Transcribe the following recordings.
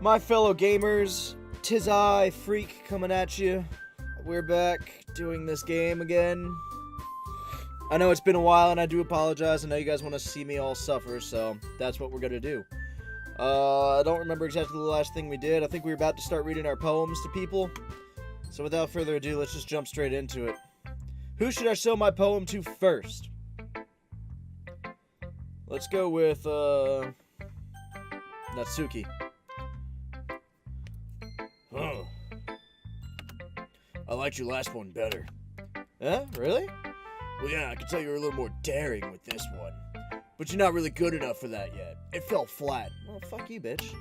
My fellow gamers, 'tis I, Freak, coming at you. We're back doing this game again. I know it's been a while and I do apologize. I know you guys want to see me all suffer, so that's what we're going to do. I don't remember exactly the last thing we did. I think we were about to start reading our poems to people. So without further ado, let's just jump straight into it. Who should I show my poem to first? Let's go with, Natsuki. Huh. I liked your last one better. Huh? Really? Well, yeah, I can tell you were a little more daring with this one. But you're not really good enough for that yet. It fell flat. Well, fuck you, bitch.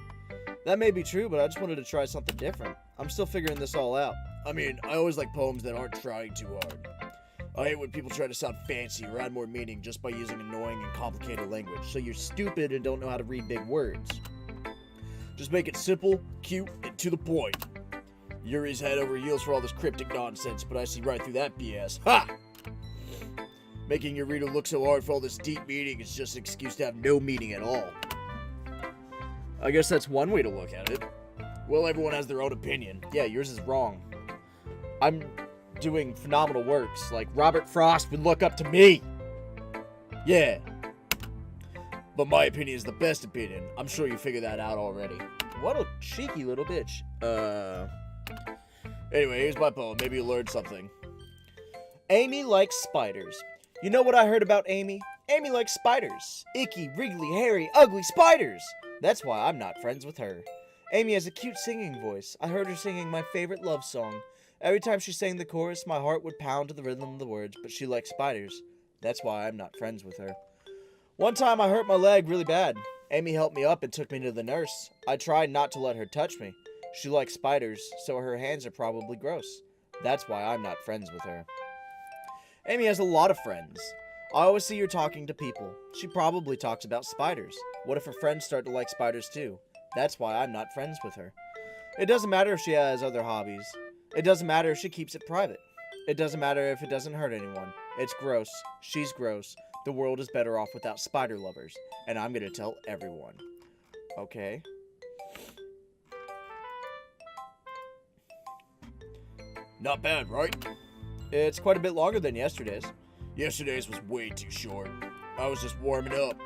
That may be true, but I just wanted to try something different. I'm still figuring this all out. I mean, I always like poems that aren't trying too hard. I hate when people try to sound fancy or add more meaning just by using annoying and complicated language, so you're stupid and don't know how to read big words. Just make it simple, cute, and to the point. Yuri's head over heels for all this cryptic nonsense, but I see right through that BS. Ha! Making your reader look so hard for all this deep meaning is just an excuse to have no meaning at all. I guess that's one way to look at it. Well, everyone has their own opinion. Yeah, yours is wrong. I'm doing phenomenal works, like Robert Frost would look up to me. Yeah. But my opinion is the best opinion. I'm sure you figured that out already. What a cheeky little bitch. Anyway, here's my poem. Maybe you learned something. Amy likes spiders. You know what I heard about Amy? Amy likes spiders. Icky, wriggly, hairy, ugly spiders. That's why I'm not friends with her. Amy has a cute singing voice. I heard her singing my favorite love song. Every time she sang the chorus, my heart would pound to the rhythm of the words, but she likes spiders. That's why I'm not friends with her. One time I hurt my leg really bad. Amy helped me up and took me to the nurse. I tried not to let her touch me. She likes spiders, so her hands are probably gross. That's why I'm not friends with her. Amy has a lot of friends. I always see her talking to people. She probably talks about spiders. What if her friends start to like spiders too? That's why I'm not friends with her. It doesn't matter if she has other hobbies. It doesn't matter if she keeps it private. It doesn't matter if it doesn't hurt anyone. It's gross. She's gross. The world is better off without spider lovers. And I'm gonna tell everyone. Okay. Not bad, right? It's quite a bit longer than yesterday's. Yesterday's was way too short. I was just warming up.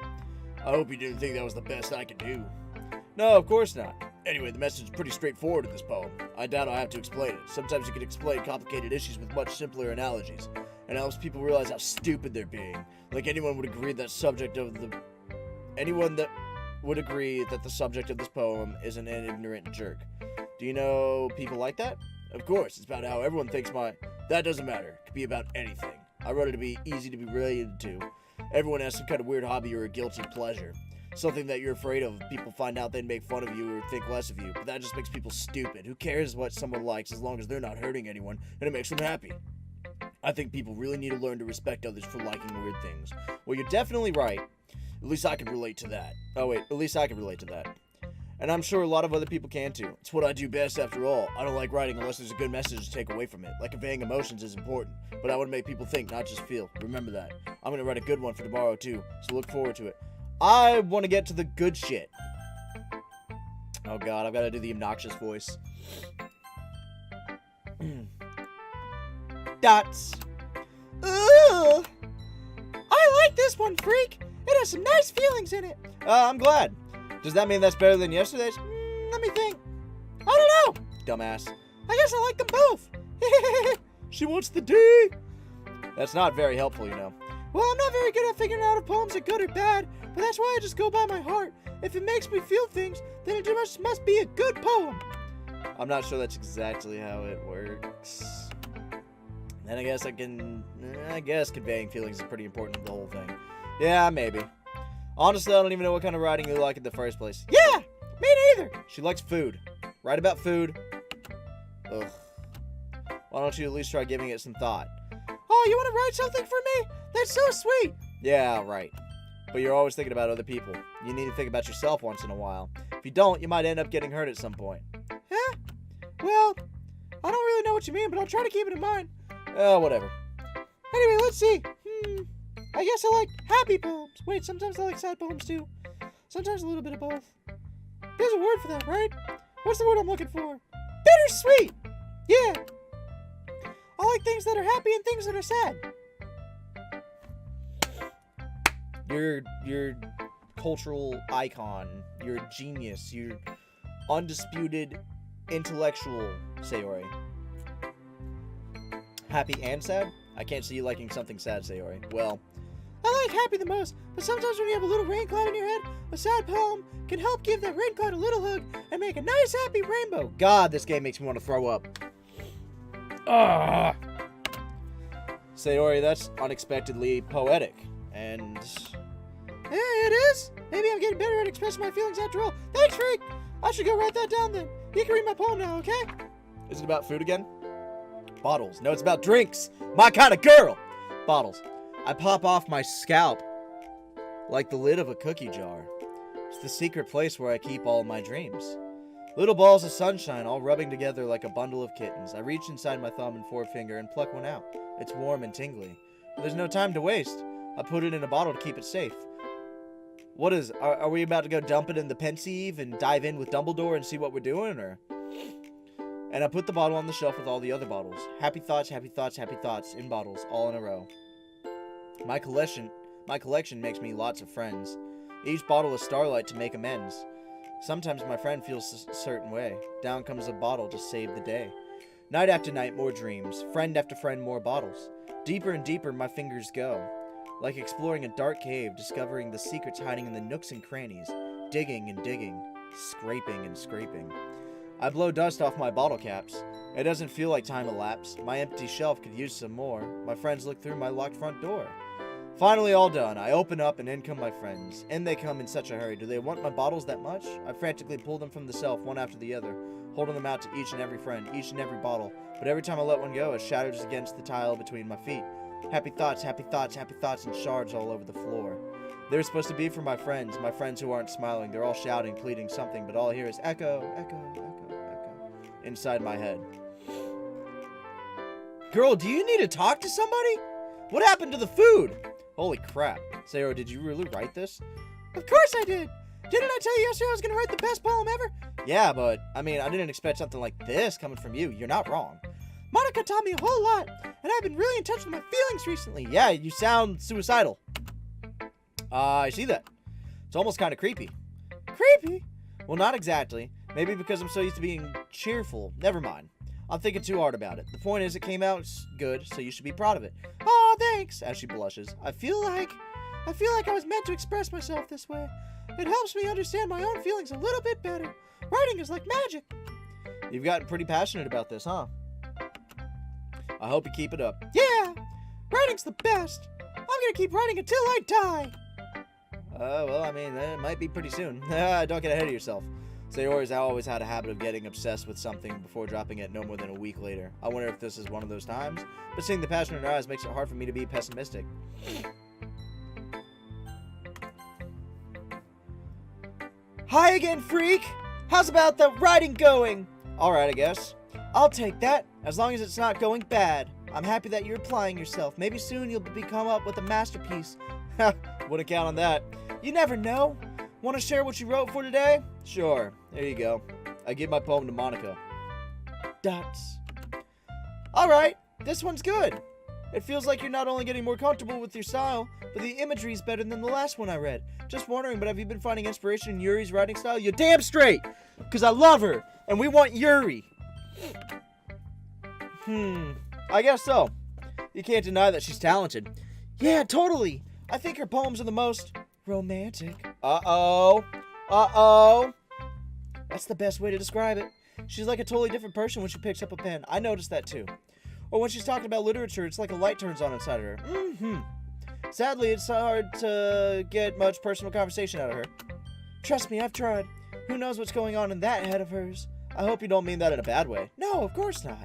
I hope you didn't think that was the best I could do. No, of course not. Anyway, the message is pretty straightforward in this poem. I doubt I have to explain it. Sometimes you can explain complicated issues with much simpler analogies, and it helps people realize how stupid they're being. Like anyone that would agree that the subject of this poem is an ignorant jerk. Do you know people like that? Of course, it's about how everyone thinks That doesn't matter. It could be about anything. I wrote it to be easy to be related to. Everyone has some kind of weird hobby or a guilty pleasure. Something that you're afraid of. If people find out, they'd make fun of you or think less of you. But that just makes people stupid. Who cares what someone likes as long as they're not hurting anyone and it makes them happy? I think people really need to learn to respect others for liking weird things. Well, you're definitely right. At least I can relate to that. At least I can relate to that. And I'm sure a lot of other people can too. It's what I do best after all. I don't like writing unless there's a good message to take away from it. Like conveying emotions is important, but I want to make people think, not just feel. Remember that. I'm going to write a good one for tomorrow too, so look forward to it. I want to get to the good shit. Oh god, I've got to do the obnoxious voice. Dots. Ooh! I like this one, Freak. It has some nice feelings in it. I'm glad. Does that mean that's better than yesterday's? Let me think. I don't know, dumbass. I guess I like them both. She wants the D. That's not very helpful, you know. Well, I'm not very good at figuring out if poems are good or bad, but that's why I just go by my heart. If it makes me feel things, then it must be a good poem. I'm not sure that's exactly how it works. Then I guess conveying feelings is pretty important to the whole thing. Yeah, maybe. Honestly, I don't even know what kind of writing you like in the first place. Yeah, me neither. She likes food. Write about food. Ugh. Why don't you at least try giving it some thought? Oh, you want to write something for me? That's so sweet. Yeah, right. But you're always thinking about other people. You need to think about yourself once in a while. If you don't, you might end up getting hurt at some point. Huh? Well, I don't really know what you mean, but I'll try to keep it in mind. Whatever. Anyway, let's see. I guess I like happy poems. Wait, sometimes I like sad poems too. Sometimes a little bit of both. There's a word for that, right? what's the word I'm looking for? Bittersweet! Yeah. I like things that are happy and things that are sad. You're cultural icon. You're a genius. You're undisputed intellectual, Sayori. Happy and sad? I can't see you liking something sad, Sayori. Well, I like happy the most, but sometimes when you have a little rain cloud in your head, a sad poem can help give that rain cloud a little hug and make a nice happy rainbow. God, this game makes me want to throw up. Ah. Sayori, that's unexpectedly poetic. And Hey, it is? Maybe I'm getting better at expressing my feelings after all. Thanks, Freak! I should go write that down then. You can read my poem now, okay? is it about food again? Bottles. No, it's about drinks. My kind of girl. Bottles. I pop off my scalp like the lid of a cookie jar. It's the secret place where I keep all my dreams. Little balls of sunshine all rubbing together like a bundle of kittens. I reach inside my thumb and forefinger and pluck one out. It's warm and tingly. But there's no time to waste. I put it in a bottle to keep it safe. What is, are we about to go dump it in the Pensieve and dive in with Dumbledore and see what we're doing, or? And I put the bottle on the shelf with all the other bottles. Happy thoughts, happy thoughts, happy thoughts in bottles, all in a row. My collection makes me lots of friends. Each bottle is starlight to make amends. Sometimes my friend feels a certain way. Down comes a bottle to save the day. Night after night, more dreams. Friend after friend, more bottles. Deeper and deeper my fingers go. Like exploring a dark cave, discovering the secrets hiding in the nooks and crannies. Digging and digging. Scraping and scraping. I blow dust off my bottle caps. It doesn't feel like time elapsed. My empty shelf could use some more. My friends look through my locked front door. Finally all done. I open up and in come my friends. In they come in such a hurry. Do they want my bottles that much? I frantically pull them from the shelf one after the other, holding them out to each and every friend, each and every bottle. But every time I let one go, it shatters against the tile between my feet. Happy thoughts, happy thoughts, happy thoughts, and shards all over the floor. They're supposed to be for my friends who aren't smiling. They're all shouting, pleading something, but all I hear is echo, echo, echo, echo, inside my head. Girl, do you need to talk to somebody? What happened to the food? Holy crap. Sayori, did you really write this? Of course I did! Didn't I tell you yesterday I was going to write the best poem ever? Yeah, but, I mean, I didn't expect something like this coming from you. You're not wrong. Monica taught me a whole lot, and I've been really in touch with my feelings recently. Yeah, you sound suicidal. I see that. It's almost kind of creepy. Creepy? Well, not exactly. Maybe because I'm so used to being cheerful. Never mind. I'm thinking too hard about it. The point is, it came out good, so you should be proud of it. Oh, thanks. As she blushes. I feel like I was meant to express myself this way. It helps me understand my own feelings a little bit better. Writing is like magic. You've gotten pretty passionate about this, huh? I hope you keep it up. Yeah, writing's the best. I'm gonna keep writing until I die. Well, I mean, it might be pretty soon. Don't get ahead of yourself. Sayori's always had a habit of getting obsessed with something before dropping it no more than a week later. I wonder if this is one of those times, but seeing the passion in her eyes makes it hard for me to be pessimistic. Hi again, freak! How's about the writing going? Alright, I guess. I'll take that, as long as it's not going bad. I'm happy that you're applying yourself. Maybe soon you'll come up with a masterpiece. Ha, wouldn't count on that. You never know. Want to share what you wrote for today? Sure. There you go. I give my poem to Monica. Dots. Alright, this one's good. It feels like you're not only getting more comfortable with your style, but the imagery is better than the last one I read. Just wondering, but have you been finding inspiration in Yuri's writing style? You're damn straight! Because I love her, and we want Yuri. I guess so. You can't deny that she's talented. Yeah, totally. I think her poems are the most romantic. Uh-oh. Uh-oh. That's the best way to describe it. She's like a totally different person when she picks up a pen. I noticed that too. Or when she's talking about literature, it's like a light turns on inside of her. Sadly, it's hard to get much personal conversation out of her. Trust me, I've tried. Who knows what's going on in that head of hers? I hope you don't mean that in a bad way. No, of course not.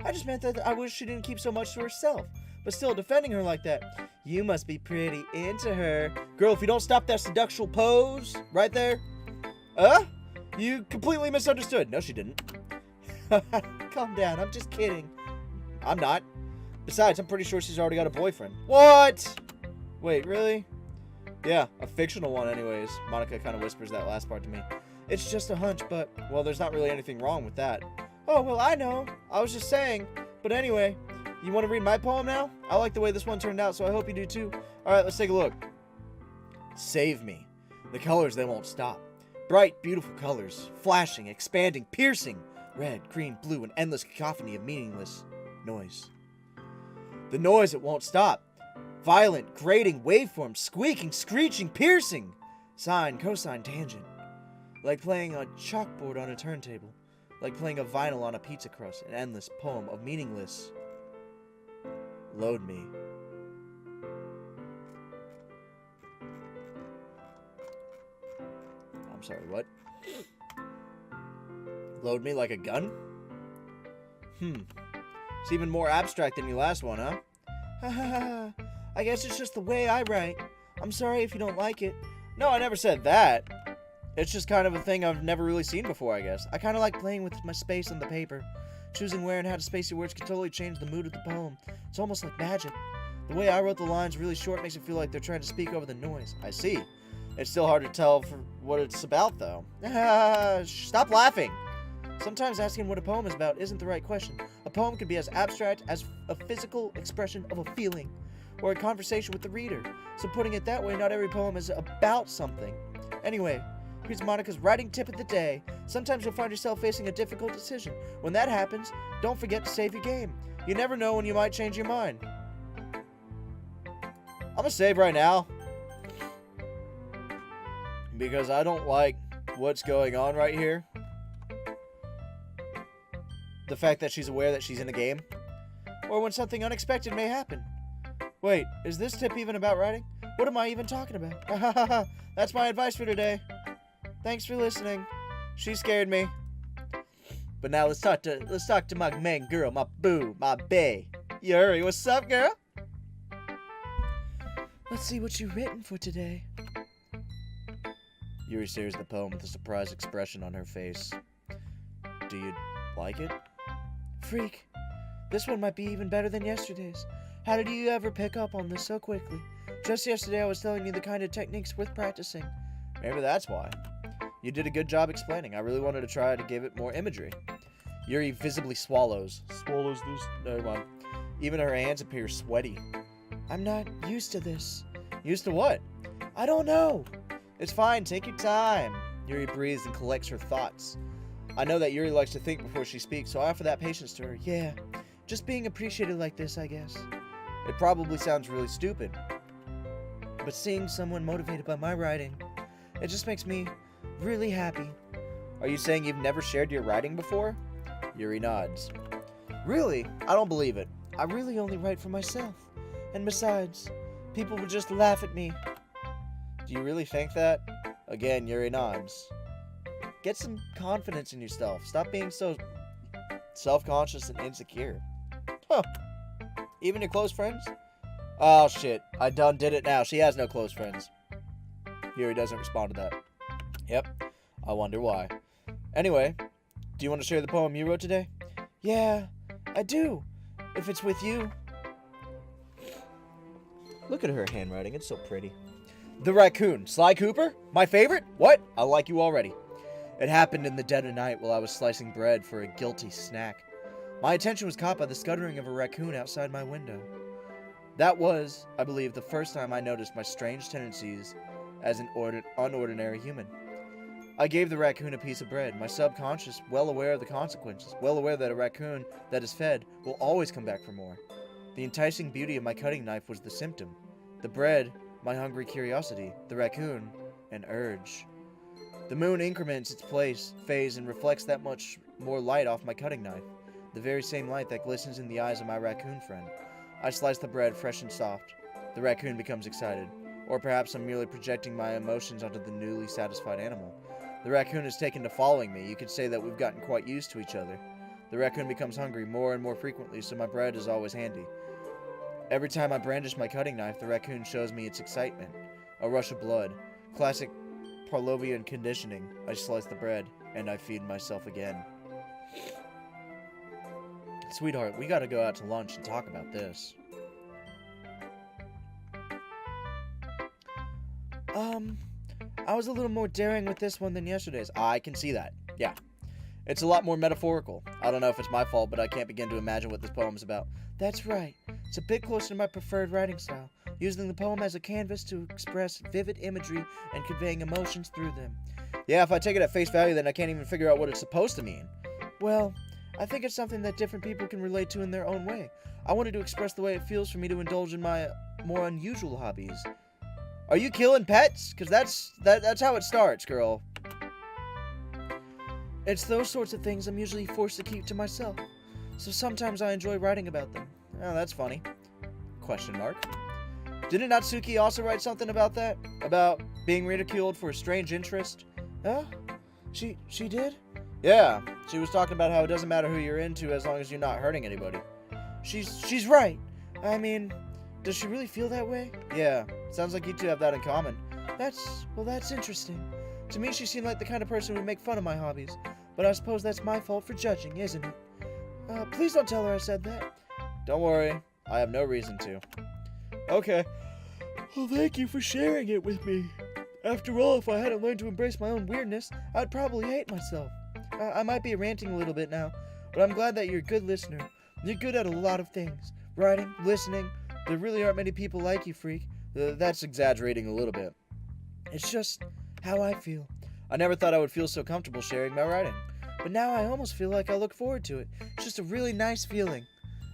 I just meant that I wish she didn't keep so much to herself. But still, defending her like that. You must be pretty into her. Girl, if you don't stop that seductional pose right there. You completely misunderstood. No, she didn't. Calm down, I'm just kidding. I'm not. Besides, I'm pretty sure she's already got a boyfriend. What? Wait, really? Yeah, a fictional one anyways. Monica kind of whispers that last part to me. It's just a hunch, but, well, there's not really anything wrong with that. Oh, well, I know. I was just saying. But anyway, You want to read my poem now? I like the way this one turned out, so I hope you do too. Alright, let's take a look. Save me. The colors, they won't stop. Bright, beautiful colors. Flashing, expanding, piercing. Red, green, blue, an endless cacophony of meaningless noise. The noise, it won't stop. Violent, grating, waveforms, squeaking, screeching, piercing. Sine, cosine, tangent. Like playing a chalkboard on a turntable. Like playing a vinyl on a pizza crust. An endless poem of meaningless. Load me. I'm sorry, what? Load me like a gun? It's even more abstract than your last one, huh? ha ha ha. I guess it's just the way I write. I'm sorry if you don't like it. No, I never said that. It's just kind of a thing I've never really seen before, I guess. I kind of like playing with my space on the paper. Choosing where and how to space your words can totally change the mood of the poem. It's almost like magic. The way I wrote the lines really short makes it feel like they're trying to speak over the noise. I see. It's still hard to tell for what it's about, though. Stop laughing. Sometimes asking what a poem is about isn't the right question. A poem can be as abstract as a physical expression of a feeling, or a conversation with the reader. So putting it that way, not every poem is about something. Anyway, here's Monica's writing tip of the day. Sometimes you'll find yourself facing a difficult decision. When that happens, don't forget to save your game. You never know when you might change your mind. I'm gonna save right now. Because I don't like what's going on right here. The fact that she's aware that she's in a game. Or when something unexpected may happen. Wait, is this tip even about writing? What am I even talking about? That's my advice for today. Thanks for listening. She scared me. But now let's talk to my main girl, my boo, my bae. Yuri, what's up, girl? Let's see what you've written for today. Yuri stares at the poem with a surprised expression on her face. Do you like it? Freak. This one might be even better than yesterday's. How did you ever pick up on this so quickly? Just yesterday I was telling you the kind of techniques worth practicing. Maybe that's why. You did a good job explaining. I really wanted to try to give it more imagery. Yuri visibly swallows. Swallows this. Never mind. Even her hands appear sweaty. I'm not used to this. Used to what? I don't know. It's fine. Take your time. Yuri breathes and collects her thoughts. I know that Yuri likes to think before she speaks, so I offer that patience to her. Yeah, just being appreciated like this, I guess. It probably sounds really stupid. But seeing someone motivated by my writing, it just makes me really happy. Are you saying you've never shared your writing before? Yuri nods. Really? I don't believe it. I really only write for myself. And besides, people would just laugh at me. Do you really think that? Again, Yuri nods. Get some confidence in yourself. Stop being so self-conscious and insecure. Huh. Even your close friends? Oh, shit. I done did it now. She has no close friends. Yuri doesn't respond to that. Yep. I wonder why. Anyway, do you want to share the poem you wrote today? Yeah, I do. If it's with you. Look at her handwriting. It's so pretty. The raccoon. Sly Cooper? My favorite? What? I like you already. It happened in the dead of night while I was slicing bread for a guilty snack. My attention was caught by the scuttering of a raccoon outside my window. That was, I believe, the first time I noticed my strange tendencies as an unordinary human. I gave the raccoon a piece of bread, my subconscious well aware of the consequences, well aware that a raccoon that is fed will always come back for more. The enticing beauty of my cutting knife was the symptom. The bread, my hungry curiosity. The raccoon, an urge. The moon increments its phase, and reflects that much more light off my cutting knife. The very same light that glistens in the eyes of my raccoon friend. I slice the bread fresh and soft. The raccoon becomes excited. Or perhaps I'm merely projecting my emotions onto the newly satisfied animal. The raccoon has taken to following me. You could say that we've gotten quite used to each other. The raccoon becomes hungry more and more frequently, so my bread is always handy. Every time I brandish my cutting knife, the raccoon shows me its excitement. A rush of blood. Classic Pavlovian conditioning. I slice the bread, and I feed myself again. Sweetheart, we gotta go out to lunch and talk about this. I was a little more daring with this one than yesterday's. I can see that. Yeah. It's a lot more metaphorical. I don't know if it's my fault, but I can't begin to imagine what this poem's about. That's right. It's a bit closer to my preferred writing style, using the poem as a canvas to express vivid imagery and conveying emotions through them. Yeah, if I take it at face value, then I can't even figure out what it's supposed to mean. Well, I think it's something that different people can relate to in their own way. I wanted to express the way it feels for me to indulge in my more unusual hobbies. Are you killing pets? Because that's how it starts, girl. It's those sorts of things I'm usually forced to keep to myself, so sometimes I enjoy writing about them. Oh, that's funny. Question mark. Didn't Natsuki also write something about that? About being ridiculed for a strange interest? Huh? She did? Yeah, she was talking about how it doesn't matter who you're into as long as you're not hurting anybody. She's right. I mean, does she really feel that way? Yeah, sounds like you two have that in common. That's interesting. To me, she seemed like the kind of person who would make fun of my hobbies, but I suppose that's my fault for judging, isn't it? Please don't tell her I said that. Don't worry, I have no reason to. Okay. Well, thank you for sharing it with me. After all, if I hadn't learned to embrace my own weirdness, I'd probably hate myself. I might be ranting a little bit now, but I'm glad that you're a good listener. You're good at a lot of things. Writing, listening. There really aren't many people like you, freak. That's exaggerating a little bit. It's just how I feel. I never thought I would feel so comfortable sharing my writing. But now I almost feel like I look forward to it. It's just a really nice feeling.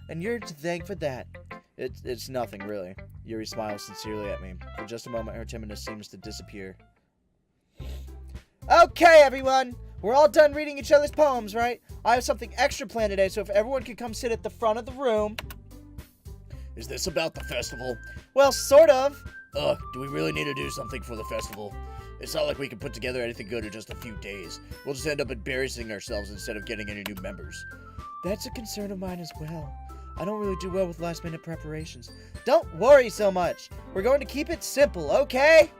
And you're to thank for that. It's nothing, really. Yuri smiles sincerely at me. For just a moment, her timidness seems to disappear. Okay, everyone! We're all done reading each other's poems, right? I have something extra planned today, so if everyone could come sit at the front of the room. Is this about the festival? Well, sort of. Do we really need to do something for the festival? It's not like we can put together anything good in just a few days. We'll just end up embarrassing ourselves instead of getting any new members. That's a concern of mine as well. I don't really do well with last-minute preparations. Don't worry so much. We're going to keep it simple, okay?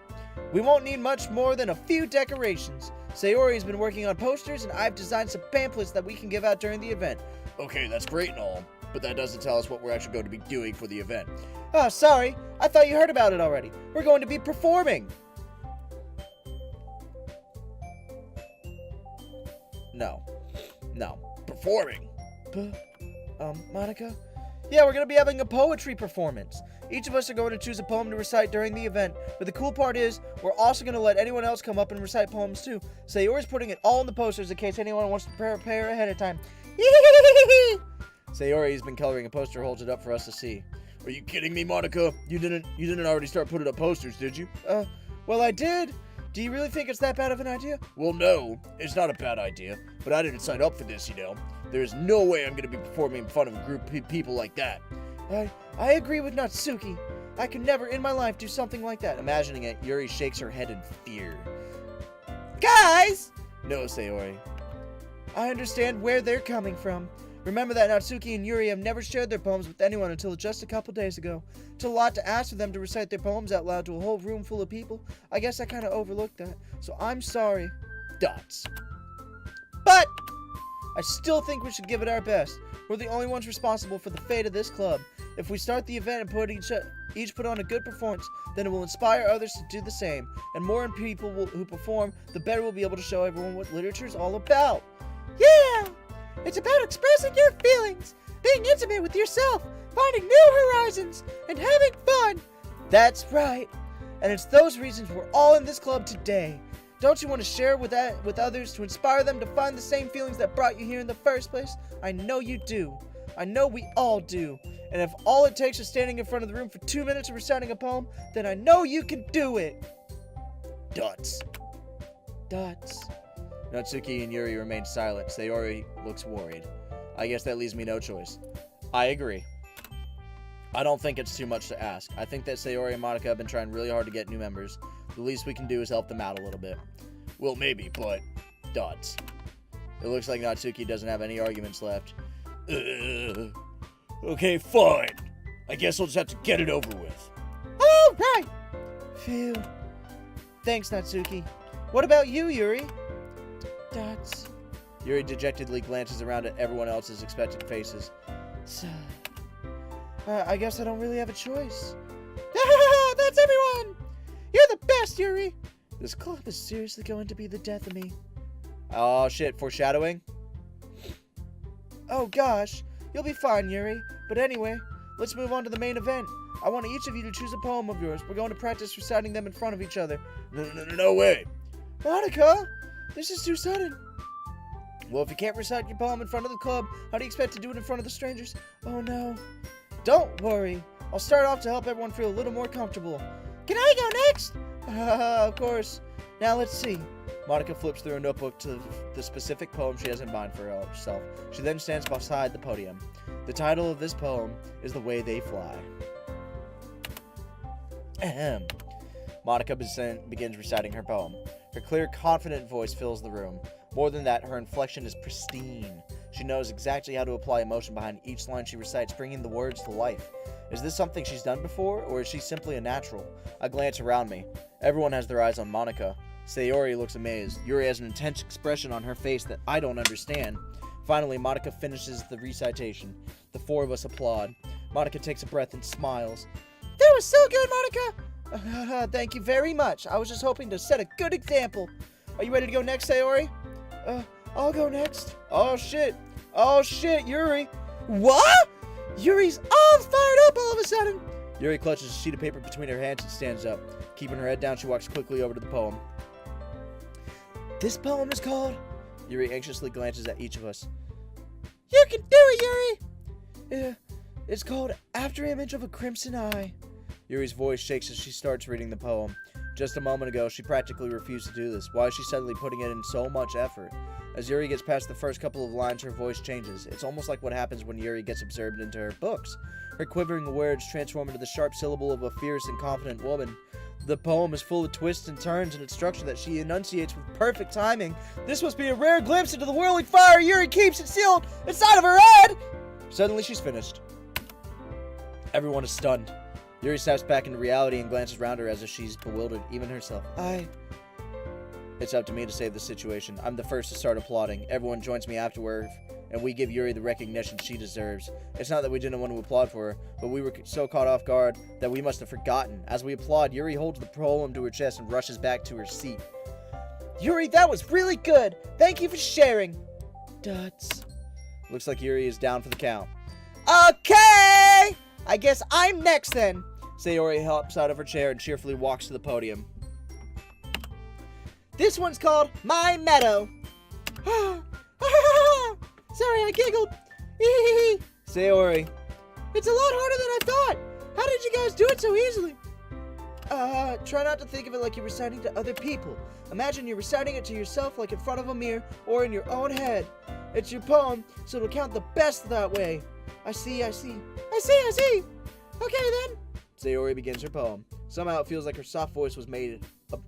We won't need much more than a few decorations. Sayori's been working on posters, and I've designed some pamphlets that we can give out during the event. Okay, that's great and all, but that doesn't tell us what we're actually going to be doing for the event. Oh, sorry. I thought you heard about it already. We're going to be performing. No. Performing? Monica? Yeah, we're going to be having a poetry performance. Each of us are going to choose a poem to recite during the event, but the cool part is, we're also going to let anyone else come up and recite poems too. Sayori's putting it all in the posters in case anyone wants to prepare ahead of time. Sayori's been coloring a poster, holds it up for us to see. Are you kidding me, Monica? You didn't already start putting up posters, did you? Well, I did. Do you really think it's that bad of an idea? Well, no, it's not a bad idea, but I didn't sign up for this, you know. There's no way I'm gonna be performing in front of a group of people like that. I agree with Natsuki. I could never in my life do something like that. Imagining it, Yuri shakes her head in fear. Guys! No, Sayori. I understand where they're coming from. Remember that Natsuki and Yuri have never shared their poems with anyone until just a couple days ago. It's a lot to ask for them to recite their poems out loud to a whole room full of people. I guess I kind of overlooked that, so I'm sorry. Dots. But I still think we should give it our best. We're the only ones responsible for the fate of this club. If we start the event and each put on a good performance, then it will inspire others to do the same. And more people who perform, the better we'll be able to show everyone what literature is all about. Yeah! It's about expressing your feelings, being intimate with yourself, finding new horizons, and having fun. That's right. And it's those reasons we're all in this club today. Don't you want to share with others to inspire them to find the same feelings that brought you here in the first place? I know you do. I know we all do. And if all it takes is standing in front of the room for 2 minutes and reciting a poem, then I know you can do it. Dots. Natsuki and Yuri remain silent. Sayori looks worried. I guess that leaves me no choice. I agree. I don't think it's too much to ask. I think that Sayori and Monica have been trying really hard to get new members. The least we can do is help them out a little bit. Well, maybe, but... Dots. It looks like Natsuki doesn't have any arguments left. Okay, fine. I guess I'll just have to get it over with. All right. Phew. Thanks, Natsuki. What about you, Yuri? Dots. Yuri dejectedly glances around at everyone else's expectant faces. I guess I don't really have a choice. That's everyone! You're the best, Yuri. This club is seriously going to be the death of me. Oh shit, foreshadowing? Oh gosh, you'll be fine, Yuri. But anyway, let's move on to the main event. I want each of you to choose a poem of yours. We're going to practice reciting them in front of each other. No way. Monica, this is too sudden. Well, if you can't recite your poem in front of the club, How do you expect to do it in front of the strangers? Oh no. Don't worry. I'll start off to help everyone feel a little more comfortable. Can I go next? Of course. Now let's see. Monica flips through a notebook to the specific poem she has in mind for herself. She then stands beside the podium. The title of this poem is The Way They Fly. Ahem. Monica begins reciting her poem. Her clear, confident voice fills the room. More than that, her inflection is pristine. She knows exactly how to apply emotion behind each line she recites, bringing the words to life. Is this something she's done before, or is she simply a natural? I glance around me. Everyone has their eyes on Monica. Sayori looks amazed. Yuri has an intense expression on her face that I don't understand. Finally, Monica finishes the recitation. The four of us applaud. Monica takes a breath and smiles. That was so good, Monica! Thank you very much. I was just hoping to set a good example. Are you ready to go next, Sayori? I'll go next. Oh shit! Oh shit, Yuri! What? Yuri's all fired up all of a sudden. Yuri clutches a sheet of paper between her hands and stands up. Keeping her head down, she walks quickly over to the poem. This poem is called... Yuri anxiously glances at each of us. You can do it, Yuri! It's called After Image of a Crimson Eye. Yuri's voice shakes as she starts reading the poem. Just a moment ago, she practically refused to do this. Why is she suddenly putting in so much effort? As Yuri gets past the first couple of lines, her voice changes. It's almost like what happens when Yuri gets absorbed into her books. Her quivering words transform into the sharp syllable of a fierce and confident woman. The poem is full of twists and turns in its structure that she enunciates with perfect timing. This must be a rare glimpse into the whirling fire Yuri keeps concealed inside of her head! Suddenly, she's finished. Everyone is stunned. Yuri steps back into reality and glances around her as if she's bewildered, even herself. It's up to me to save the situation. I'm the first to start applauding. Everyone joins me afterward, and we give Yuri the recognition she deserves. It's not that we didn't want to applaud for her, but we were so caught off guard that we must have forgotten. As we applaud, Yuri holds the poem to her chest and rushes back to her seat. Yuri, that was really good. Thank you for sharing. Duds. Looks like Yuri is down for the count. Okay! I guess I'm next then. Sayori hops out of her chair and cheerfully walks to the podium. This one's called My Meadow. Sorry, I giggled. Sayori. It's a lot harder than I thought. How did you guys do it so easily? Try not to think of it like you're reciting to other people. Imagine you're reciting it to yourself like in front of a mirror or in your own head. It's your poem, so it'll count the best that way. I see. Okay then. Sayori begins her poem. Somehow it feels like her soft voice was made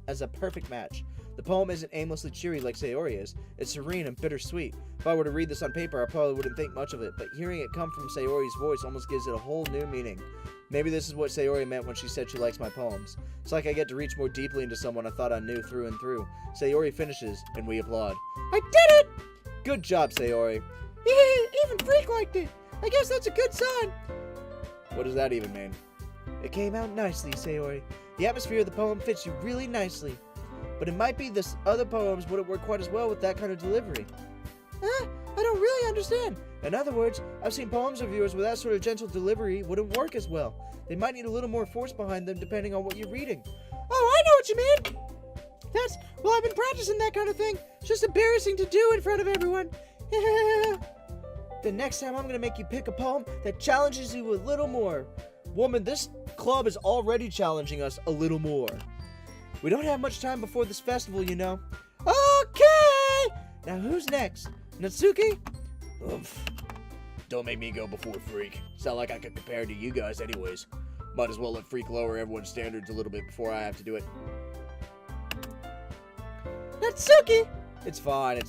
as a perfect match. The poem isn't aimlessly cheery like Sayori is. It's serene and bittersweet. If I were to read this on paper, I probably wouldn't think much of it, but hearing it come from Sayori's voice almost gives it a whole new meaning. Maybe this is what Sayori meant when she said she likes my poems. It's like I get to reach more deeply into someone I thought I knew through and through. Sayori finishes, and we applaud. I did it! Good job, Sayori. Even Freak liked it. I guess that's a good sign. What does that even mean? It came out nicely, Sayori. The atmosphere of the poem fits you really nicely. But it might be this other poems wouldn't work quite as well with that kind of delivery. I don't really understand. In other words, I've seen poems of yours with that sort of gentle delivery wouldn't work as well. They might need a little more force behind them depending on what you're reading. Oh, I know what you mean! I've been practicing that kind of thing. It's just embarrassing to do in front of everyone. The next time I'm gonna make you pick a poem that challenges you a little more. Woman, this club is already challenging us a little more. We don't have much time before this festival, you know. Okay! Now who's next? Natsuki? Oof. Don't make me go before Freak. It's not like I can compare to you guys anyways. Might as well let Freak lower everyone's standards a little bit before I have to do it. Natsuki! It's fine.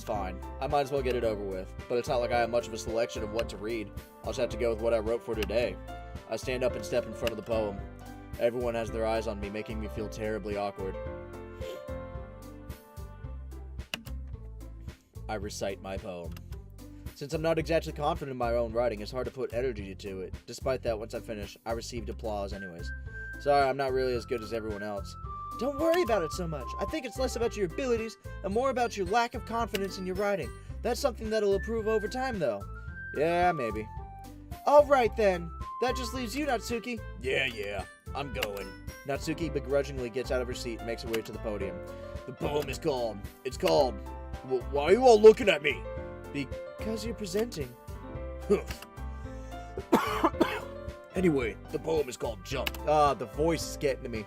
I might as well get it over with. But it's not like I have much of a selection of what to read. I'll just have to go with what I wrote for today. I stand up and step in front of the poem. Everyone has their eyes on me, making me feel terribly awkward. I recite my poem. Since I'm not exactly confident in my own writing, it's hard to put energy to it. Despite that, once I finish, I received applause anyways. Sorry, I'm not really as good as everyone else. Don't worry about it so much. I think it's less about your abilities and more about your lack of confidence in your writing. That's something that'll improve over time, though. Yeah, maybe. All right, then. That just leaves you, Natsuki. Yeah, I'm going. Natsuki begrudgingly gets out of her seat and makes her way to the podium. The poem is called. It's called. Why are you all looking at me? Because you're presenting. Anyway, the poem is called Jump. The voice is getting to me.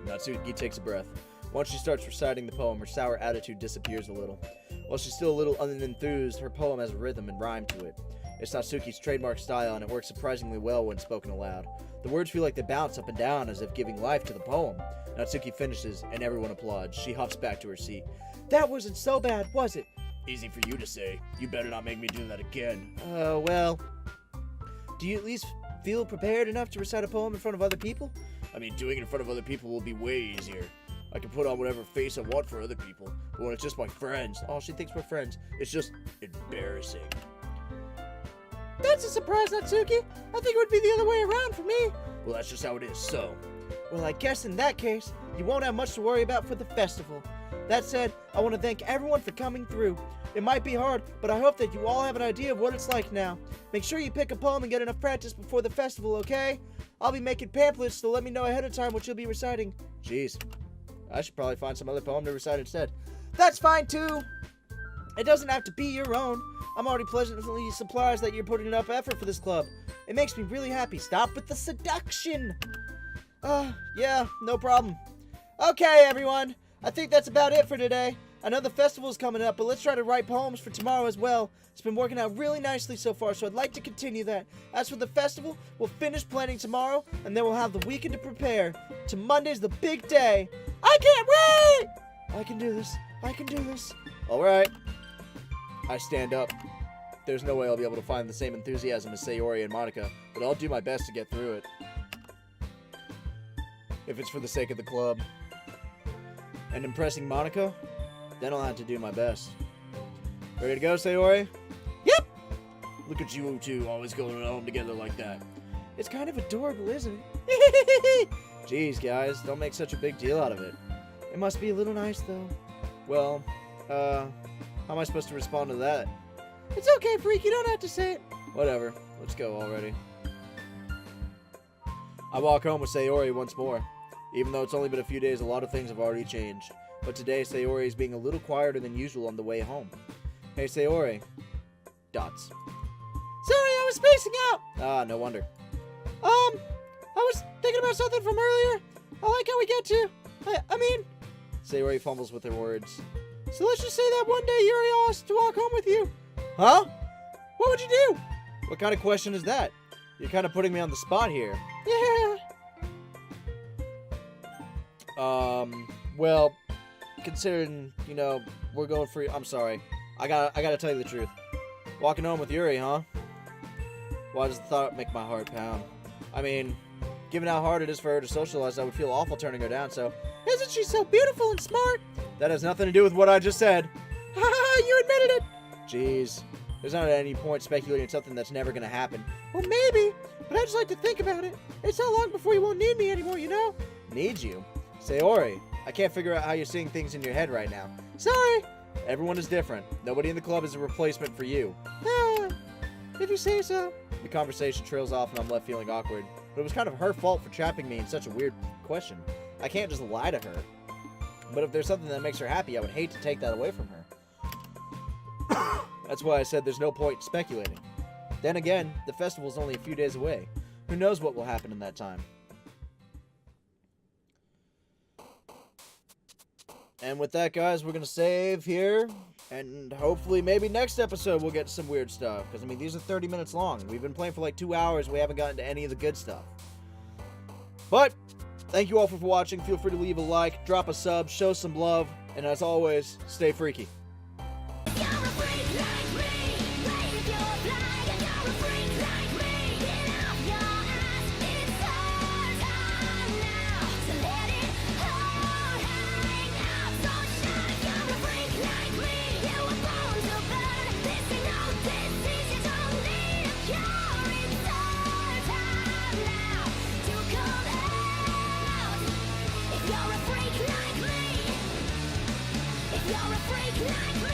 Natsuki takes a breath. Once she starts reciting the poem, her sour attitude disappears a little. While she's still a little unenthused, her poem has a rhythm and rhyme to it. It's Natsuki's trademark style, and it works surprisingly well when spoken aloud. The words feel like they bounce up and down as if giving life to the poem. Natsuki finishes, and everyone applauds. She huffs back to her seat. That wasn't so bad, was it? Easy for you to say. You better not make me do that again. Well, do you at least feel prepared enough to recite a poem in front of other people? I mean, doing it in front of other people will be way easier. I can put on whatever face I want for other people, but when it's just my friends, Oh, she thinks we're friends. it's just embarrassing. That's a surprise, Natsuki. I think it would be the other way around for me. Well, that's just how it is, so. Well, I guess in that case, you won't have much to worry about for the festival. That said, I want to thank everyone for coming through. It might be hard, but I hope that you all have an idea of what it's like now. Make sure you pick a poem and get enough practice before the festival, okay? I'll be making pamphlets, so let me know ahead of time what you'll be reciting. Jeez. I should probably find some other poem to recite instead. That's fine, too. It doesn't have to be your own. I'm already pleasantly surprised that you're putting enough effort for this club. It makes me really happy. Stop with the seduction. Yeah, no problem. Okay, everyone. I think that's about it for today. I know the festival's coming up, but let's try to write poems for tomorrow as well. It's been working out really nicely so far, so I'd like to continue that. As for the festival, we'll finish planning tomorrow, and then we'll have the weekend to prepare. To Monday's the big day. I can't wait! I can do this. I can do this. Alright. I stand up. There's no way I'll be able to find the same enthusiasm as Sayori and Monica, but I'll do my best to get through it. If it's for the sake of the club. And impressing Monica, then I'll have to do my best. Ready to go, Sayori? Yep! Look at you two always going home together like that. It's kind of adorable, isn't it? Jeez, guys, don't make such a big deal out of it. It must be a little nice, though. Well, how am I supposed to respond to that? It's okay, Freak. You don't have to say it. Whatever. Let's go already. I walk home with Sayori once more. Even though it's only been a few days, a lot of things have already changed. But today, Sayori is being a little quieter than usual on the way home. Hey, Sayori. Dots. Sorry, I was spacing out. Ah, no wonder. I was thinking about something from earlier. I like how we get to. I mean, Sayori fumbles with her words. so let's just say that one day Yuri asked to walk home with you. Huh? What would you do? What kind of question is that? You're kind of putting me on the spot here. Yeah. Well, considering, we're going for... I'm sorry. I gotta tell you the truth. Walking home with Yuri, huh? Why does the thought make my heart pound? I mean, given how hard it is for her to socialize, I would feel awful turning her down, so... Isn't she so beautiful and smart? That has nothing to do with what I just said. Haha, you admitted it. Jeez. There's not at any point speculating something that's never gonna happen. Well, maybe, but I just like to think about it. It's not long before you won't need me anymore, you know? Need you? Sayori, I can't figure out how you're seeing things in your head right now. Sorry. Everyone is different. Nobody in the club is a replacement for you. If you say so. The conversation trails off and I'm left feeling awkward. But it was kind of her fault for trapping me in such a weird question. I can't just lie to her. But if there's something that makes her happy, I would hate to take that away from her. That's why I said there's no point speculating. Then again, the festival's only a few days away. Who knows what will happen in that time? And with that, guys, we're going to save here. And hopefully, maybe next episode, we'll get some weird stuff. Because, I mean, these are 30 minutes long. We've been playing for like 2 hours. We haven't gotten to any of the good stuff. But, thank you all for watching. Feel free to leave a like, drop a sub, show some love. And as always, stay freaky. You're a break like